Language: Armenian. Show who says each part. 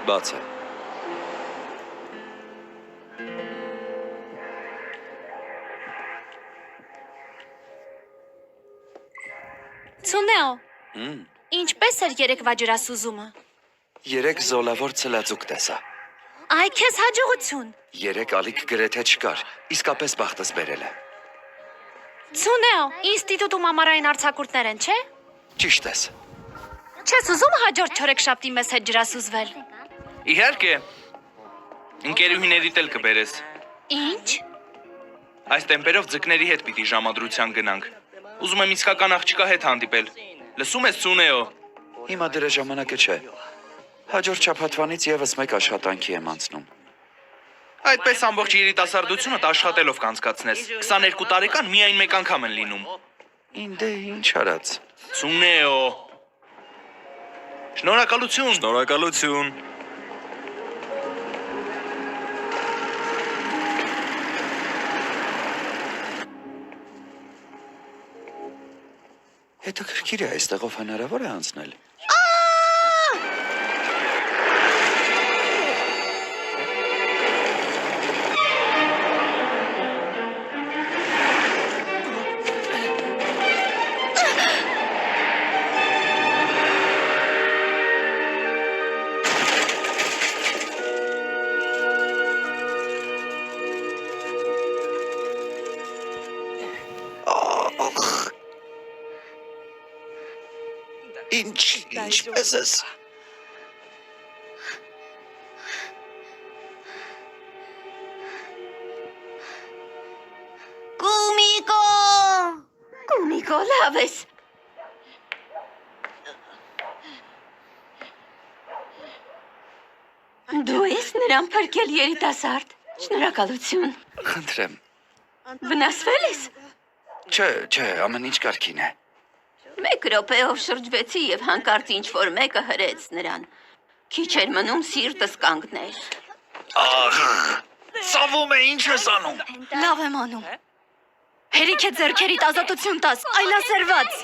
Speaker 1: Բաց է։
Speaker 2: Ցունեո, ինչպես էր երեկվա ջրասուզումը։
Speaker 1: Երեք զոլավոր ցլածուկ տեսա։
Speaker 2: Այ քեզ հաջողություն։
Speaker 1: Երեք ալիք գրեթե չկար, իսկապես բախտս բերել է։
Speaker 2: Ցունեո, ինստիտուտում ամառային արձակուրդներ են, չէ՞։
Speaker 1: Ճիշտ ես։
Speaker 2: Չես ուզում հաջորդ չորեքշաբթի մեզ հետ ջրասուզվել։
Speaker 3: Իհարկե։ Ընկերուհիներիդ էլ կբերես։
Speaker 2: Ինչ։
Speaker 3: Այս տեմպերով ձկների հետ պիտի ժամադրության գնանք։ Ուզում եմ իսկական աղջկա հետ հանդիպել։ Լսում ես, Ցունեո։
Speaker 1: Հիմա դրա ժամանակը չէ։ Հաջորդ շաբաթվանից եւս մեկ աշխատանքի եմ անցնում։
Speaker 3: Այդպես ամբողջ երիտասարդությունդ աշխատելով կանցկացնես։ 22 տարեկան միայն մեկ անգամ են լինում։
Speaker 1: Ինձ ինչ արած։
Speaker 3: Ցունեո։ Շնորհակալություն։
Speaker 4: Շնորհակալություն։
Speaker 1: Հետաքրքիր է, այստեղով հնարավոր է անցնել։ Ինչպես ես։
Speaker 2: Կումիկո։ Կումիկո, լավ ես։ Դու ես նրան փրկել երիտասարդ։ Շնորհակալություն։
Speaker 1: Խնդրեմ։
Speaker 2: Վնասվել ես։
Speaker 1: Չէ, ամեն ինչ կարգին է։
Speaker 5: Մեկ րոպեով շրջվեցի եւ հանկարծ ինչ-որ մեկը հրեց նրան։ Քիչ էր մնում սիրտս կանգներ։
Speaker 1: Ախ, ցավում է, ինչ ես անում։
Speaker 2: Լավ եմ անում։ Հերիք է ձեռքերիդ ազատություն տաս, այլասերված։